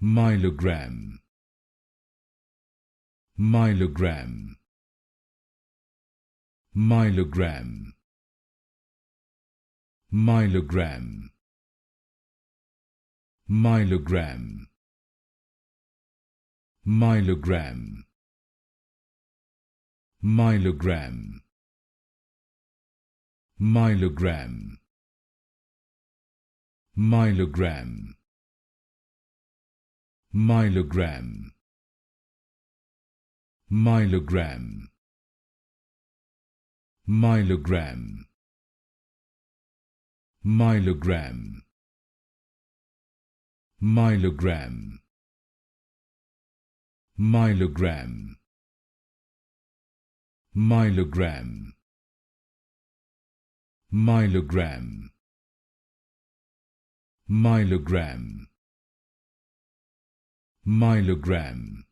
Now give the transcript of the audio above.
Myelogram. Myelogram. Myelogram. Myelogram. Myelogram. Myelogram. Myelogram. Myelogram. Myelogram. Myelogram. Myelogram. Myelogram. Myelogram. Myelogram. Myelogram. Myelogram. Myelogram. Myelogram. Myelogram.